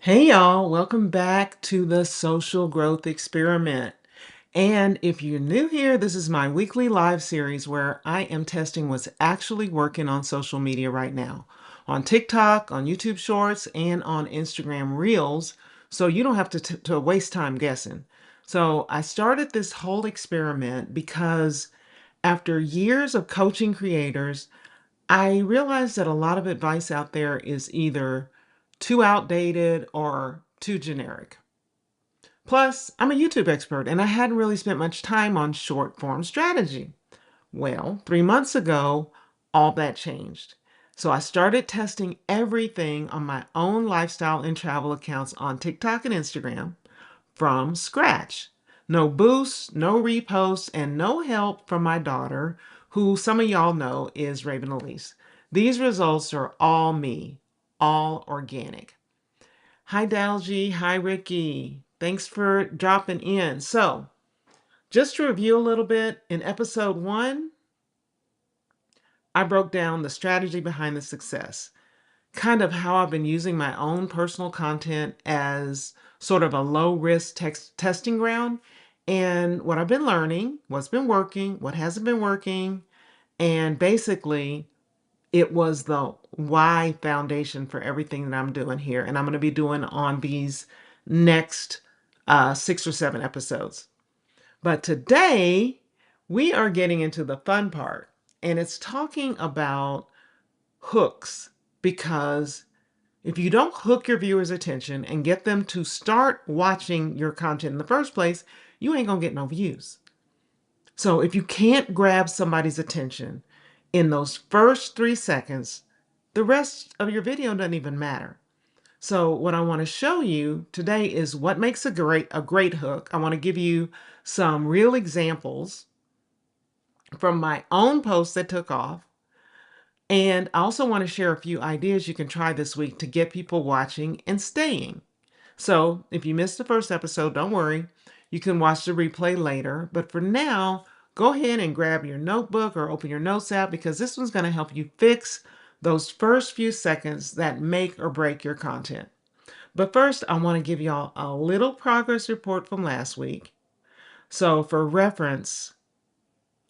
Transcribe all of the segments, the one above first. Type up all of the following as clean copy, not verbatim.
Hey y'all, welcome back to the Social Growth Experiment. And if you're new here, this is my weekly live series where I am testing what's actually working on social media right now, on TikTok, on YouTube Shorts, and on Instagram Reels, so you don't have to waste time guessing. So I started this whole experiment because after years of coaching creators, I realize that a lot of advice out there is either too outdated or too generic. Plus, I'm a YouTube expert and I hadn't really spent much time on short form strategy. Well, 3 months ago, all that changed. So I started testing everything on my own lifestyle and travel accounts on TikTok and Instagram from scratch. No boosts, no reposts, and no help from my daughter, who some of y'all know is Raven Elise. These results are all me, all organic. Hi, Dalgie. Hi, Ricky. Thanks for dropping in. So, just to review a little bit, in episode 1, I broke down the strategy behind the success, kind of how I've been using my own personal content as sort of a low risk testing ground, and what I've been learning, what's been working, what hasn't been working, and basically it was the why foundation for everything that I'm doing here, and I'm going to be doing on these next 6 or 7 episodes. But today we are getting into the fun part, and it's talking about hooks, because if you don't hook your viewers' attention and get them to start watching your content in the first place, you ain't gonna get no views. So if you can't grab somebody's attention in those first 3 seconds, the rest of your video doesn't even matter. So what I want to show you today is what makes a great hook. I want to give you some real examples from my own posts that took off. And I also want to share a few ideas you can try this week to get people watching and staying. So if you missed the first episode, don't worry. You can watch the replay later. But for now, go ahead and grab your notebook or open your notes app, because this one's going to help you fix those first few seconds that make or break your content. But first, I want to give y'all a little progress report from last week. So for reference,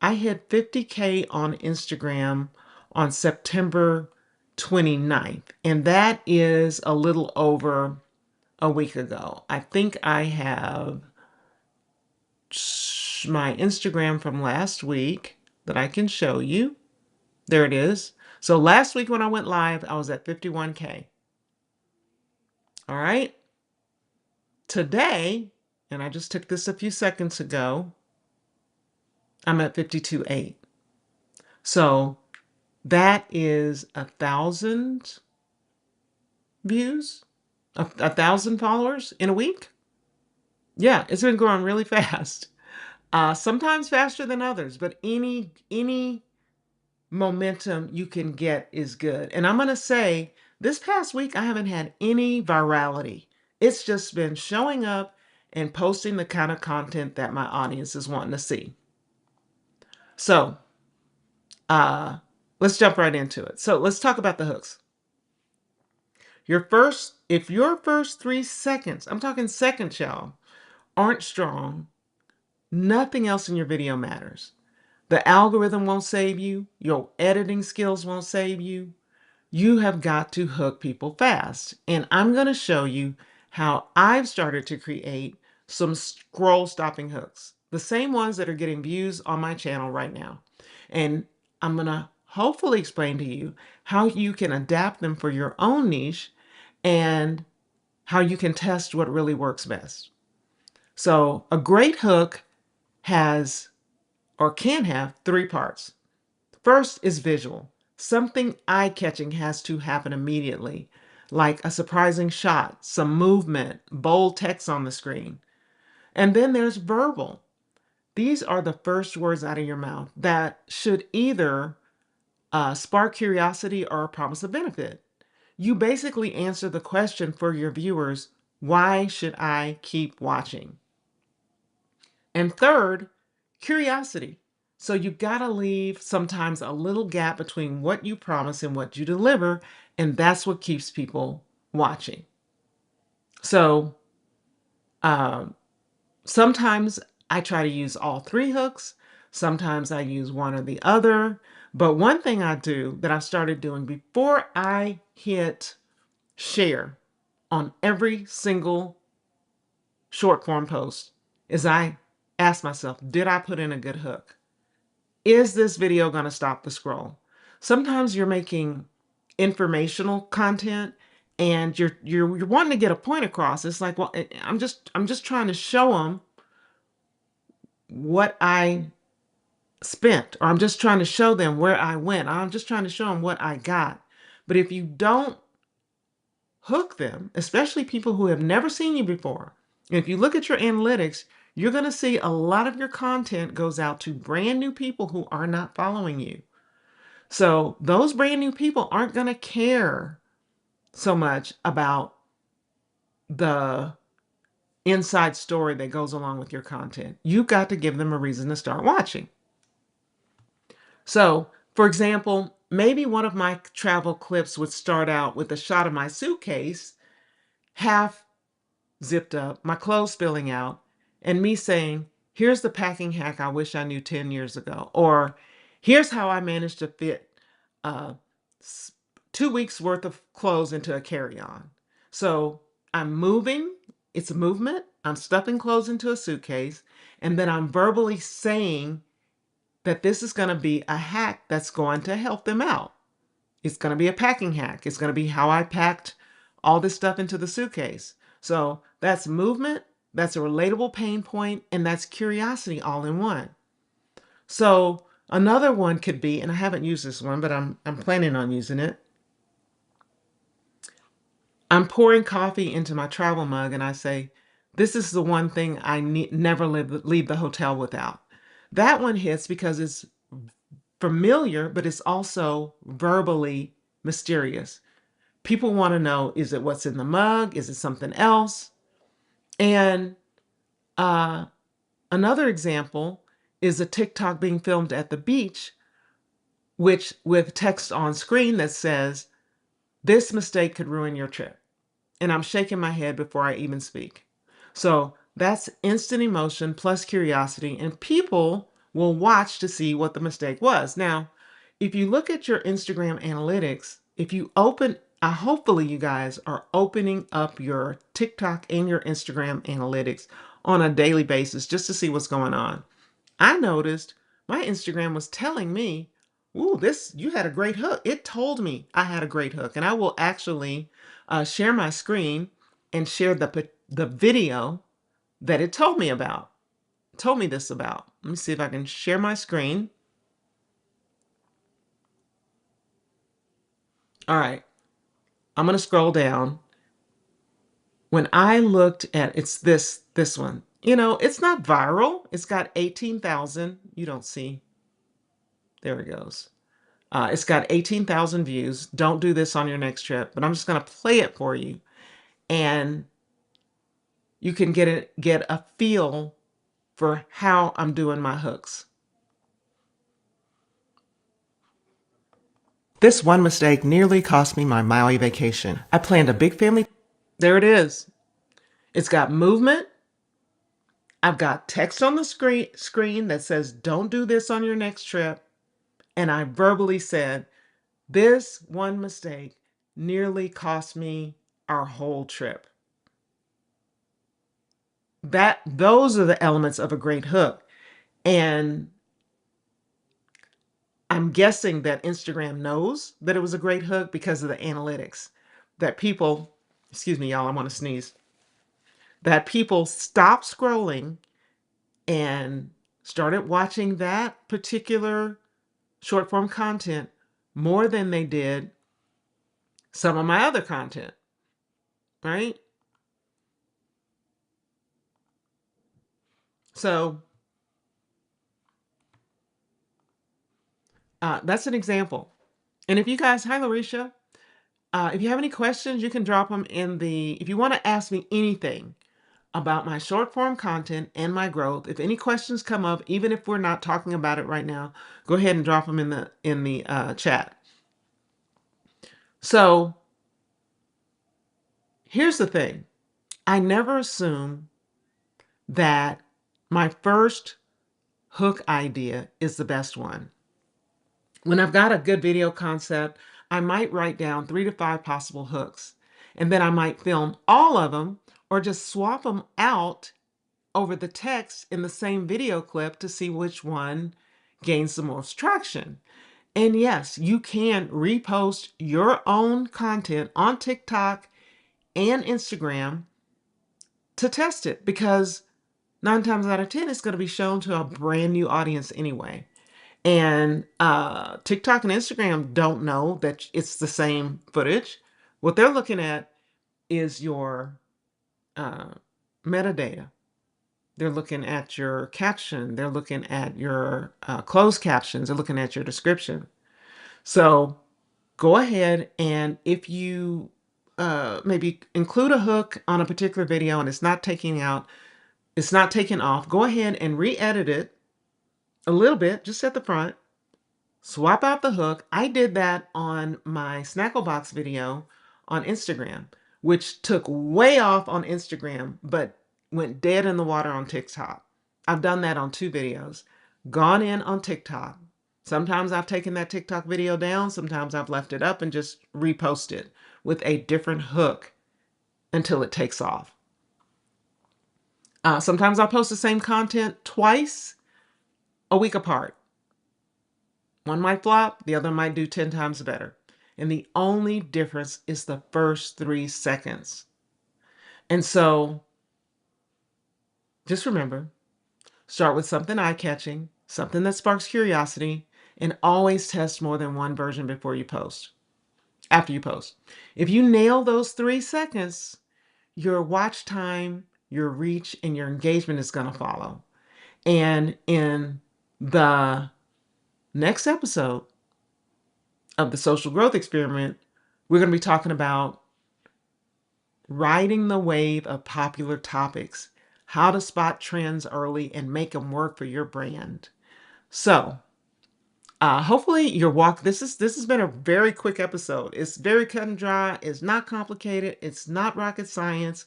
I hit 50K on Instagram on September 29th, and that is a little over a week ago. I think I have my Instagram from last week that I can show you. There it is. So last week when I went live, I was at 51K. All right. Today, and I just took this a few seconds ago, I'm at 52.8. So that is 1,000 views, a thousand followers in a week. Yeah, it's been growing really fast. Sometimes faster than others, but any momentum you can get is good. And I'm gonna say this past week I haven't had any virality. It's just been showing up and posting the kind of content that my audience is wanting to see. So uh let's jump right into it. So let's talk about the hooks. If your first 3 seconds, I'm talking seconds, y'all, aren't strong, nothing else in your video matters. The algorithm won't save you. Your editing skills won't save you. You have got to hook people fast. And I'm going to show you how I've started to create some scroll stopping hooks, the same ones that are getting views on my channel right now. And I'm going to hopefully explain to you how you can adapt them for your own niche and how you can test what really works best. So a great hook has or can have 3 parts. First is visual. Something eye-catching has to happen immediately, like a surprising shot, some movement, bold text on the screen. And then there's verbal. These are the first words out of your mouth that should either spark curiosity or promise a benefit. You basically answer the question for your viewers, why should I keep watching? And third, curiosity. So you've got to leave sometimes a little gap between what you promise and what you deliver, and that's what keeps people watching. So um, sometimes I try to use all three hooks. Sometimes I use one or the other. But one thing I do that I started doing before I hit share on every single short form post is I ask myself, did I put in a good hook? Is this video going to stop the scroll? Sometimes you're making informational content and you're wanting to get a point across. It's like, well, I'm just trying to show them what I spent, or I'm just trying to show them where I went. I'm just trying to show them what I got. But if you don't hook them, especially people who have never seen you before, and if you look at your analytics, you're going to see a lot of your content goes out to brand new people who are not following you. So those brand new people aren't going to care so much about the inside story that goes along with your content. You've got to give them a reason to start watching. So, for example, maybe one of my travel clips would start out with a shot of my suitcase, half zipped up, my clothes spilling out, and me saying, here's the packing hack I wish I knew 10 years ago. Or here's how I managed to fit uh, 2 weeks worth of clothes into a carry-on. So I'm moving, it's a movement, I'm stuffing clothes into a suitcase, and then I'm verbally saying that this is going to be a hack that's going to help them out. It's going to be a packing hack. It's going to be how I packed all this stuff into the suitcase. So that's movement, that's a relatable pain point, and that's curiosity all in one. So another one could be, and I haven't used this one, but I'm planning on using it. I'm pouring coffee into my travel mug and I say, this is the one thing I never leave the hotel without. That one hits because it's familiar, but it's also verbally mysterious. People want to know, is it what's in the mug? Is it something else? And uh, another example is a TikTok being filmed at the beach, which with text on screen that says, this mistake could ruin your trip. And I'm shaking my head before I even speak. So that's instant emotion plus curiosity, and people will watch to see what the mistake was. Now, if you look at your Instagram analytics, if you open, hopefully you guys are opening up your TikTok and your Instagram analytics on a daily basis just to see what's going on. I noticed my Instagram was telling me, ooh, you had a great hook. It told me I had a great hook. And I will actually share my screen and share the video that it told me about, told me this about. Let me see if I can share my screen. All right, I'm going to scroll down. When I looked at, it's this one. It's not viral. It's got 18,000. You don't see. There it goes. It's got 18,000 views. Don't do this on your next trip, but I'm just going to play it for you. And you can get a feel for how I'm doing my hooks. This one mistake nearly cost me my Maui vacation. I planned a big family. There it is. It's got movement. I've got text on the screen that says, don't do this on your next trip. And I verbally said, this one mistake nearly cost me our whole trip. Those are the elements of a great hook. And I'm guessing that Instagram knows that it was a great hook because of the analytics that people, excuse me, y'all, I want to sneeze, that people stopped scrolling and started watching that particular short form content more than they did some of my other content, right? So that's an example. And if you guys, hi, Larisha. If you have any questions, you can drop them if you want to ask me anything about my short form content and my growth. If any questions come up, even if we're not talking about it right now, go ahead and drop them in the chat. So here's the thing. I never assume that my first hook idea is the best one. When I've got a good video concept, I might write down 3 to 5 possible hooks, and then I might film all of them or just swap them out over the text in the same video clip to see which one gains the most traction. And yes, you can repost your own content on TikTok and Instagram to test it, because 9 times out of 10, it's going to be shown to a brand new audience anyway. And TikTok and Instagram don't know that it's the same footage. What they're looking at is your uh, metadata. They're looking at your caption. They're looking at your closed captions. They're looking at your description. So go ahead, and if you maybe include a hook on a particular video and it's not taken off, go ahead and re-edit it a little bit, just at the front. Swap out the hook. I did that on my Snacklebox video on Instagram, which took way off on Instagram, but went dead in the water on TikTok. I've done that on 2 videos. Gone in on TikTok. Sometimes I've taken that TikTok video down. Sometimes I've left it up and just reposted with a different hook until it takes off. Sometimes I'll post the same content twice a week apart. One might flop, the other might do 10 times better. And the only difference is the first 3 seconds. And so just remember, start with something eye-catching, something that sparks curiosity, and always test more than one version before you post, after you post. If you nail those 3 seconds, your watch time, your reach, and your engagement is going to follow. And in the next episode of the Social Growth Experiment, we're going to be talking about riding the wave of popular topics, how to spot trends early and make them work for your brand. So, hopefully your walk. This has been a very quick episode. It's very cut and dry. It's not complicated. It's not rocket science.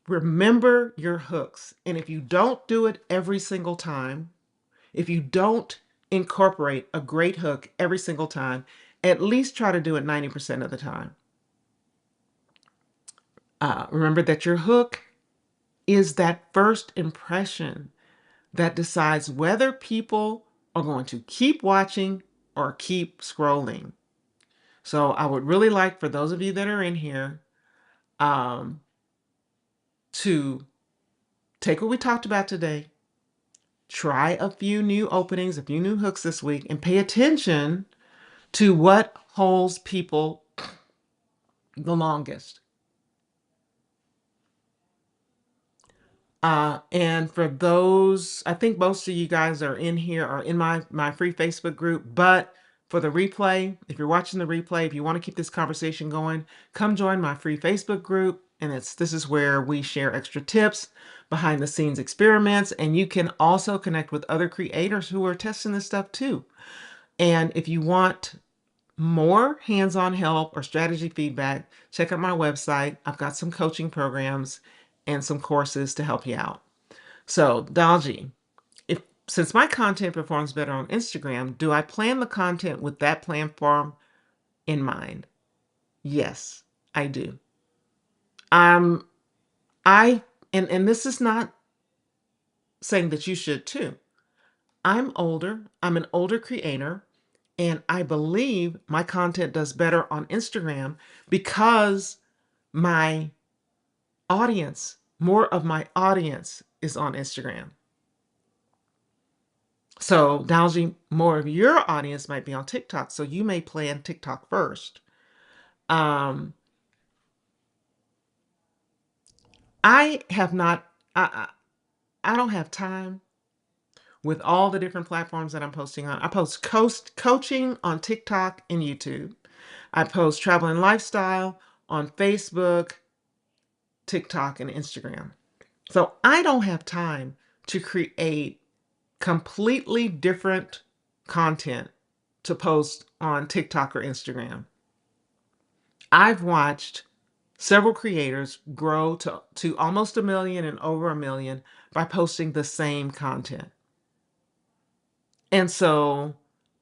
Remember your hooks, and if you don't do it every single time, if you don't incorporate a great hook every single time, at least try to do it 90% of the time. Remember that your hook is that first impression that decides whether people are going to keep watching or keep scrolling. So I would really like for those of you that are in here to take what we talked about today, try a few new openings, a few new hooks this week, and pay attention to what holds people the longest. And for those, I think most of you guys are in here, are in my free Facebook group, but for the replay, if you're watching the replay, if you want to keep this conversation going, come join my free Facebook group. And this is where we share extra tips, behind the scenes experiments, and you can also connect with other creators who are testing this stuff too. And if you want more hands-on help or strategy feedback, check out my website. I've got some coaching programs and some courses to help you out. So, Dalji, since my content performs better on Instagram, do I plan the content with that platform in mind? Yes, I do. I and this is not saying that you should too. I'm older. I'm an older creator, and I believe my content does better on Instagram because my more of my audience is on Instagram. So, Dalji, more of your audience might be on TikTok, so you may plan TikTok first. Um, I have not, I don't have time with all the different platforms that I'm posting on. I post coaching on TikTok and YouTube. I post travel and lifestyle on Facebook, TikTok, and Instagram. So I don't have time to create completely different content to post on TikTok or Instagram. I've watched several creators grow to almost 1 million and over 1 million by posting the same content. And so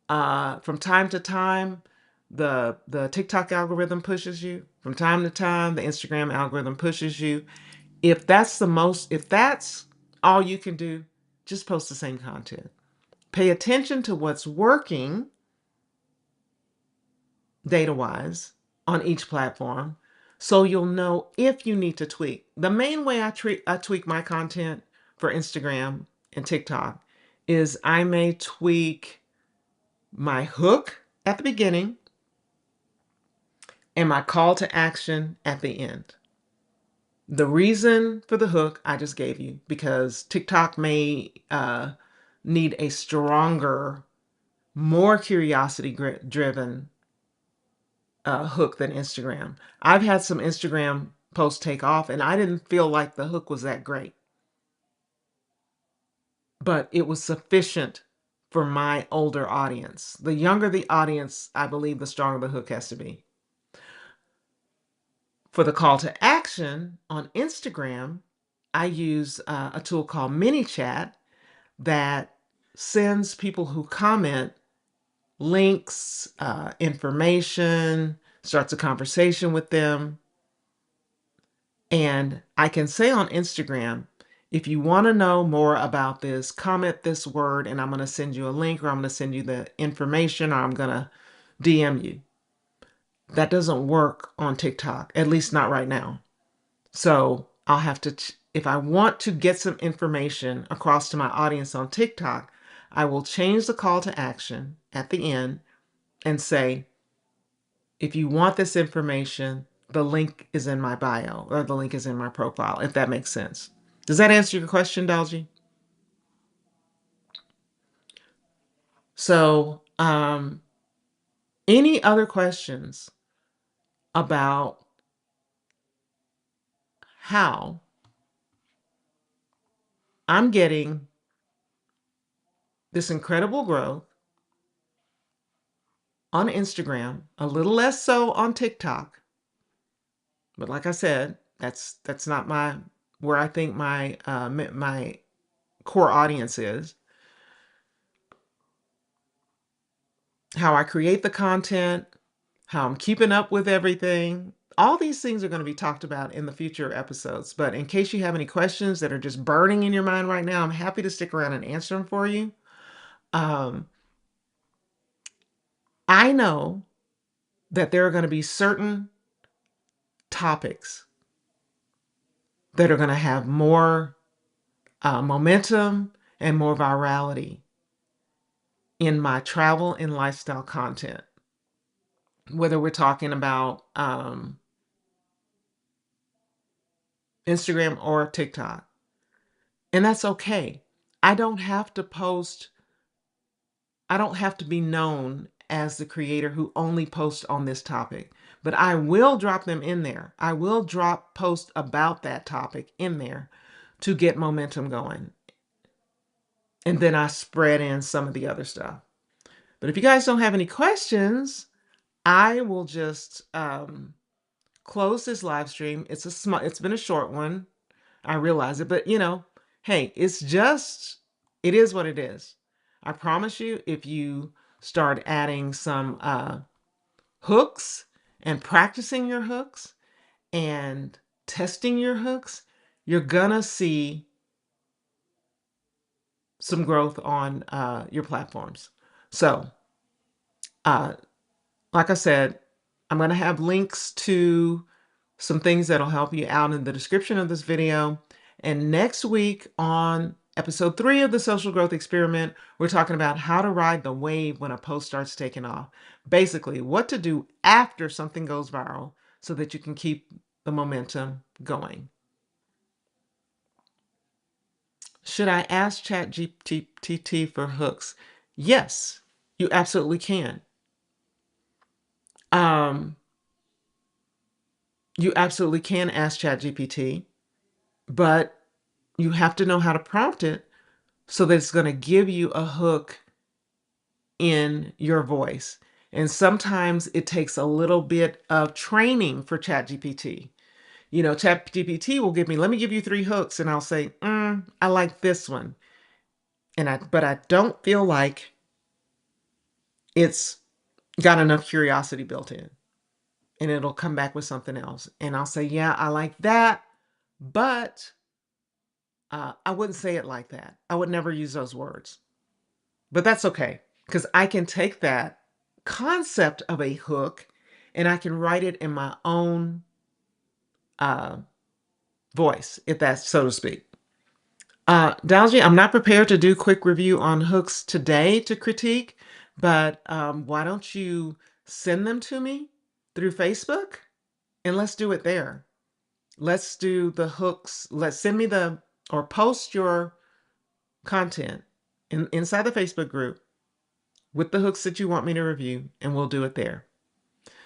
from time to time, the TikTok algorithm pushes you. From time to time, the Instagram algorithm pushes you. If that's all you can do, just post the same content. Pay attention to what's working data-wise on each platform so you'll know if you need to tweak. The main way I tweak my content for Instagram and TikTok is I may tweak my hook at the beginning and my call to action at the end. The reason for the hook I just gave you, because TikTok may need a stronger, more curiosity-driven hook than Instagram. I've had some Instagram posts take off, and I didn't feel like the hook was that great, but it was sufficient for my older audience. The younger the audience, I believe, the stronger the hook has to be. For the call to action on Instagram, I use a tool called ManyChat that sends people who comment links, information, starts a conversation with them. And I can say on Instagram, if you want to know more about this, comment this word and I'm going to send you a link, or I'm going to send you the information, or I'm going to DM you. That doesn't work on TikTok, at least not right now. So I'll have to, if I want to get some information across to my audience on TikTok, I will change the call to action at the end and say, if you want this information, the link is in my bio, or the link is in my profile, if that makes sense. Does that answer your question, Dalji? So, any other questions about how I'm getting this incredible growth on Instagram, a little less so on TikTok? But like I said, that's not where I think my core audience is. How I create the content, how I'm keeping up with everything. All these things are going to be talked about in the future episodes. But in case you have any questions that are just burning in your mind right now, I'm happy to stick around and answer them for you. I know that there are going to be certain topics that are going to have more momentum and more virality in my travel and lifestyle content, whether we're talking about Instagram or TikTok. And that's okay. I don't have to post, I don't have to be known as the creator who only posts on this topic, but I will drop them in there. I will drop posts about that topic in there to get momentum going. And then I spread in some of the other stuff. But if you guys don't have any questions, I will just close this live stream. It's been a short one. I realize it, but hey, it is what it is. I promise you, if you start adding some hooks and practicing your hooks and testing your hooks, you're gonna see some growth on your platforms. So, like I said, I'm gonna have links to some things that'll help you out in the description of this video. And next week on episode 3 of the Social Growth Experiment, we're talking about how to ride the wave when a post starts taking off. Basically, what to do after something goes viral so that you can keep the momentum going. Should I ask ChatGPT for hooks? Yes, you absolutely can. You absolutely can ask ChatGPT, but you have to know how to prompt it so that it's going to give you a hook in your voice. And sometimes it takes a little bit of training for ChatGPT ChatGPT will give me, let me give you 3 hooks, and I'll say, I like this one. But I don't feel like it's got enough curiosity built in. And it'll come back with something else. And I'll say, yeah, I like that, but I wouldn't say it like that. I would never use those words. But that's okay, because I can take that concept of a hook and I can write it in my own uh, voice, if that's so to speak. Dalji, I'm not prepared to do quick review on hooks today to critique, but why don't you send them to me through Facebook and let's do it there. Let's do the hooks. Let's send me or post your content inside the Facebook group with the hooks that you want me to review, and we'll do it there.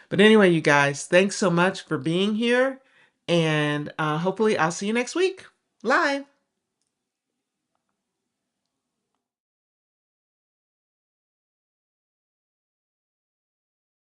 But anyway, you guys, thanks so much for being here, and hopefully I'll see you next week live.